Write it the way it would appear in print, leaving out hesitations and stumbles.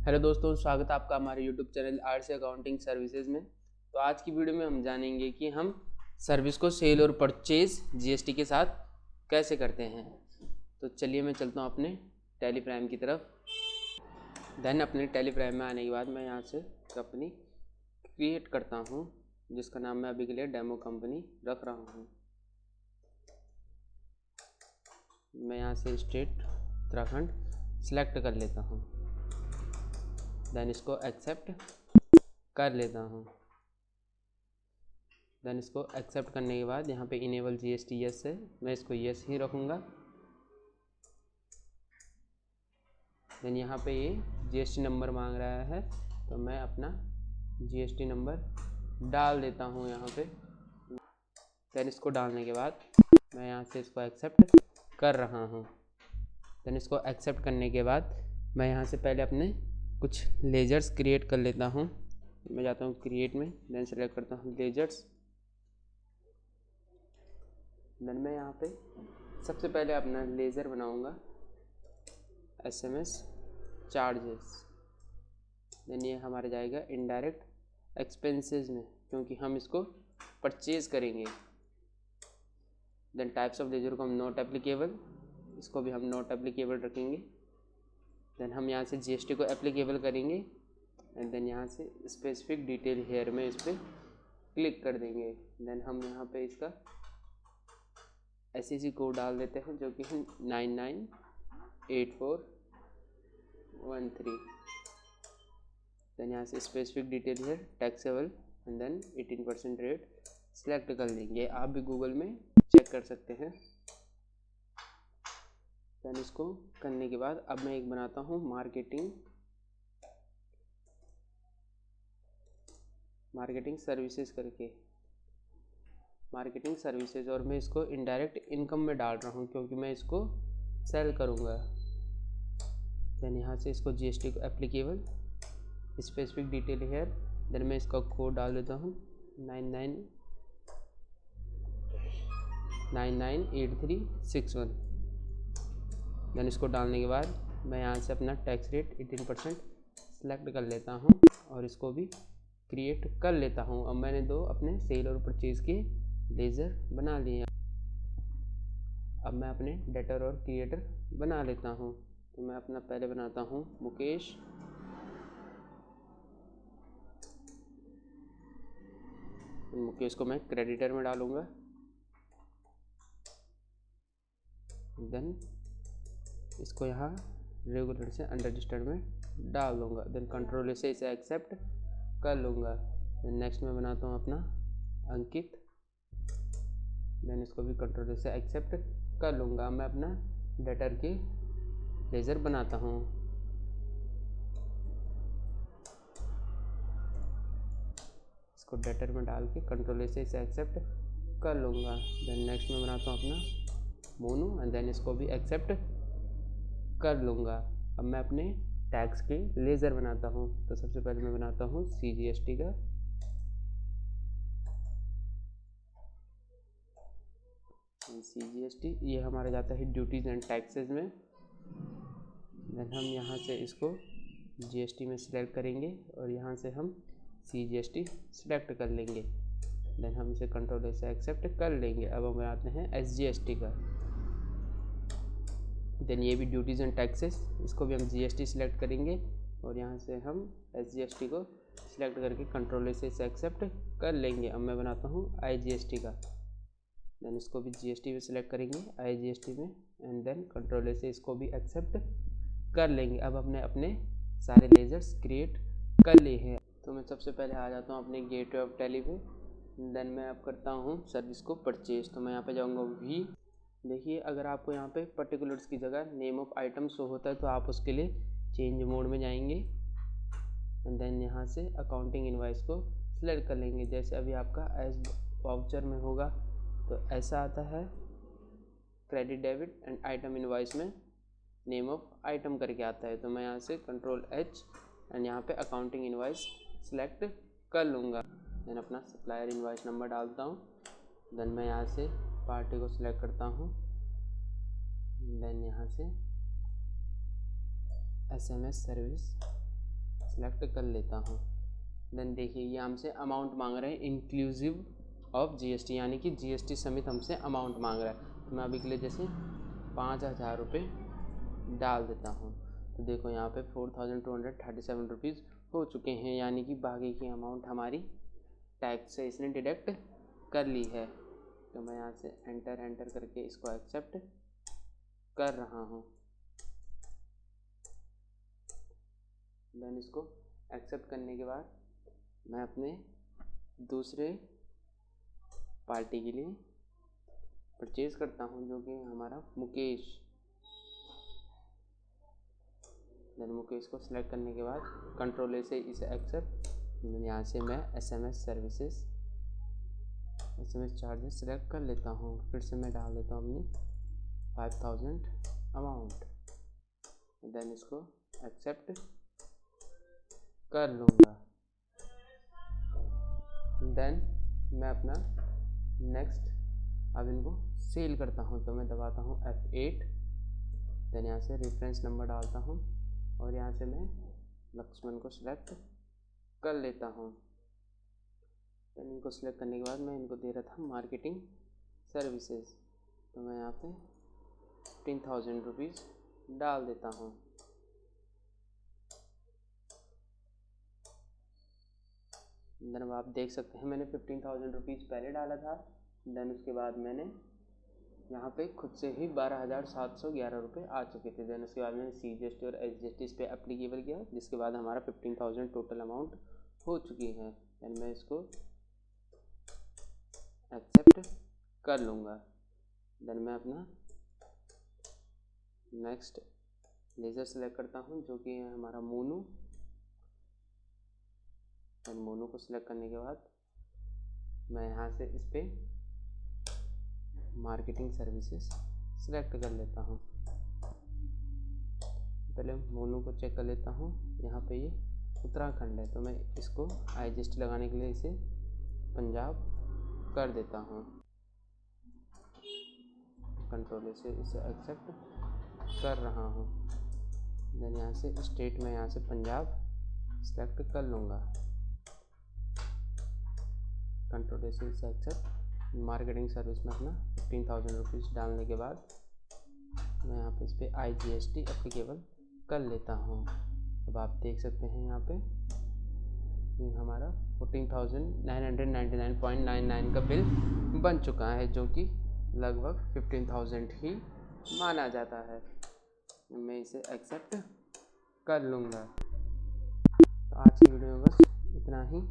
Hello दोस्तों, स्वागत है आपका हमारे YouTube channel RC accounting services में। तो आज की वीडियो में हम जानेंगे कि हम सर्विस को सेल और परचेज जीएसटी के साथ कैसे करते हैं। तो चलिए मैं चलता हूँ अपने टैली प्राइम की तरफ। देन अपने टैली प्राइम में आने के बाद मैं यहाँ से कंपनी क्रिएट करता हूँ, जिसका नाम मैं अभी के लिए डेमो कंपनी रख रहा हूँ। मैं यहाँ से स्टेट उत्तराखंड सेलेक्ट कर लेता हूँ। देन इसको एक्सेप्ट कर लेता हूँ। देन इसको एक्सेप्ट करने के बाद यहाँ पे इनेबल जीएसटी यस है, मैं इसको यस ही रखूँगा। देन यहाँ पे ये जीएसटी नंबर मांग रहा है, तो मैं अपना जीएसटी नंबर डाल देता हूँ यहाँ पे। देन इसको डालने के बाद मैं यहाँ से इसको एक्सेप्ट कर रहा हूँ। देन इसको एक्सेप्ट करने के बाद मैं यहाँ से पहले अपने कुछ लेजर्स क्रिएट कर लेता हूँ। मैं जाता हूँ क्रिएट में, देन सेलेक्ट करता हूँ लेजर्स। देन मैं यहाँ पे सबसे पहले अपना लेजर बनाऊँगा एसएमएस चार्जेस। देन ये हमारे जाएगा इनडायरेक्ट एक्सपेंसेस में, क्योंकि हम इसको परचेज करेंगे। देन टाइप्स ऑफ लेजर को हम नॉट एप्लीकेबल, इसको भी हम नॉट एप्लीकेबल रखेंगे। देन हम यहाँ से जीएसटी को एप्लीकेबल करेंगे एंड देन यहाँ से स्पेसिफिक डिटेल हेयर में इस पर क्लिक कर देंगे। देन हम यहाँ पे इसका SEC कोड डाल देते हैं, जो कि है 998413। देन यहाँ से specific detail here taxable and then 18% rate select कर लेंगे। आप भी गूगल में चेक कर सकते हैं। देन इसको करने के बाद अब मैं एक बनाता हूँ मार्केटिंग सर्विसेज करके, मार्केटिंग सर्विसेज, और मैं इसको इनडायरेक्ट इनकम में डाल रहा हूँ क्योंकि मैं इसको सेल करूँगा। देन यहाँ से इसको जीएसटी को applicable specific detail here, then मैं इसका कोड डाल देता हूँ 998361। देन इसको डालने के बाद मैं यहाँ से अपना टैक्स रेट 18% सेलेक्ट कर लेता हूँ और इसको भी क्रिएट कर लेता हूँ। अब मैंने दो अपने सेल और परचेज के लेजर बना लिए। अब मैं अपने डेटर और क्रिएटर बना लेता हूँ। तो मैं अपना पहले बनाता हूँ मुकेश। मुकेश को मैं क्रेडिटर में डालूँगा। देन इसको यहाँ रेगुलर से अनरजिस्टर्ड में डाल दूँगा। देन कंट्रोल से इसे एक्सेप्ट कर लूँगा। देन नेक्स्ट में बनाता हूँ अपना अंकित। देन इसको भी कंट्रोल से एक्सेप्ट कर लूँगा। मैं अपना डेटर के लेजर बनाता हूँ। इसको डेटर में डाल के कंट्रोल से इसे एक्सेप्ट कर लूँगा। देन नेक्स्ट में बनाता हूँ अपना मोनू एंड देन इसको भी एक्सेप्ट कर लूँगा। अब मैं अपने टैक्स के लेजर बनाता हूँ। तो सबसे पहले मैं बनाता हूँ CGST का। CGST ये हमारा जाता है ड्यूटीज़ एंड टैक्सेस में। देन हम यहाँ से इसको GST में सिलेक्ट करेंगे और यहाँ से हम CGST सिलेक्ट कर लेंगे। देन हम इसे कंट्रोल से एक्सेप्ट कर लेंगे। अब हम बनाते हैं SGST का। देन ये भी ड्यूटीज़ एंड टैक्सेस, इसको भी हम GST सिलेक्ट करेंगे और यहाँ से हम SGST को सिलेक्ट करके कंट्रोल से इसे एक्सेप्ट कर लेंगे। अब मैं बनाता हूँ IGST का। देन इसको भी GST में सिलेक्ट करेंगे IGST में एंड देन कंट्रोल से इसको भी एक्सेप्ट कर लेंगे। अब अपने अपने सारे लेजर्स क्रिएट कर लिए हैं। तो मैं सबसे पहले आ जाता हूँ अपने गेटवे ऑफ टैली पे। देन मैं अब करता हूँ सर्विस को परचेज। तो मैं यहाँ पे जाऊँगा भी। देखिए, अगर आपको यहाँ पे पर्टिकुलर्स की जगह नेम ऑफ आइटम शो होता है तो आप उसके लिए चेंज मोड में जाएंगे एंड देन यहाँ से अकाउंटिंग इनवॉइस को सिलेक्ट कर लेंगे। जैसे अभी आपका एज वाउचर में होगा तो ऐसा आता है, credit debit and item invoice में नेम ऑफ आइटम करके आता है। तो मैं यहाँ से कंट्रोल H एंड यहाँ पे अकाउंटिंग इनवॉइस सेलेक्ट कर लूँगा। देन अपना सप्लायर इनवॉइस नंबर डालता हूँ। देन मैं यहाँ से पार्टी को सिलेक्ट करता हूँ। देन यहाँ से SMS सर्विस सिलेक्ट कर लेता हूँ। देन देखिए ये हमसे अमाउंट मांग रहे हैं इंक्लूसिव ऑफ जीएसटी, यानी कि जीएसटी समेत हमसे अमाउंट मांग रहा है। तो मैं अभी के लिए जैसे 5,000 रुपये डाल देता हूँ। तो देखो यहाँ पे 4,237 रुपीज़ हो चुके हैं, यानी कि बाकी की अमाउंट हमारी टैक्स से इसने डिडक्ट कर ली है। तो मैं यहाँ से एंटर करके इसको एक्सेप्ट कर रहा हूँ। देन इसको एक्सेप्ट करने के बाद मैं अपने दूसरे पार्टी के लिए परचेज़ करता हूँ, जो कि हमारा मुकेश। देन मुकेश को सिलेक्ट करने के बाद कंट्रोल ए से इसे एक्सेप्ट, यहाँ से मैं एसएमएस चार्जेस सिलेक्ट कर लेता हूँ। फिर से मैं डाल देता हूँ अपनी 5,000 अमाउंट। देन इसको एक्सेप्ट कर लूँगा। देन मैं अपना नेक्स्ट अब इनको सेल करता हूँ। तो मैं दबाता हूँ F8। देन यहाँ से रेफरेंस नंबर डालता हूँ और यहाँ से मैं लक्ष्मण को सिलेक्ट कर लेता हूँ। देन इनको सिलेक्ट करने के बाद मैं इनको दे रहा था मार्केटिंग सर्विसेज। तो मैं यहाँ पे 15,000 रुपीज़ डाल देता हूँ। देन अब आप देख सकते हैं मैंने 15,000 रुपीज़ पहले डाला था। देन उसके बाद मैंने यहाँ पे खुद से ही 12,711 रुपये आ चुके थे। देन उसके बाद मैंने CGST और SGST इस पर एप्लीकेबल किया, जिसके बाद हमारा 15,000 टोटल अमाउंट हो चुकी है। देन मैं इसको एक्सेप्ट कर लूँगा। देन मैं अपना नेक्स्ट लेज़र सेलेक्ट करता हूँ, जो कि है हमारा मोनू। देन मोनू को सिलेक्ट करने के बाद मैं यहाँ से इस पर मार्केटिंग सर्विसेज सिलेक्ट कर लेता हूँ। पहले मोनू को चेक कर लेता हूँ। यहाँ पे ये उत्तराखंड है, तो मैं इसको IGST लगाने के लिए इसे पंजाब कर देता हूँ। कंट्रोल से इसे एक्सेप्ट कर रहा हूँ। देन यहाँ से स्टेट में यहाँ से पंजाब सेलेक्ट कर लूँगा। कंट्रोल से इसे एक्सेप्ट। मार्केटिंग सर्विस में अपना 15,000 रुपीज़ डालने के बाद मैं यहाँ पे इस पर IGST एप्लीकेबल कर लेता हूँ। अब आप देख सकते हैं यहाँ पे ये हमारा 14,999.99 का बिल बन चुका है, जो कि लगभग 15,000 ही माना जाता है। मैं इसे एक्सेप्ट कर लूँगा। तो आज की वीडियो में बस इतना ही।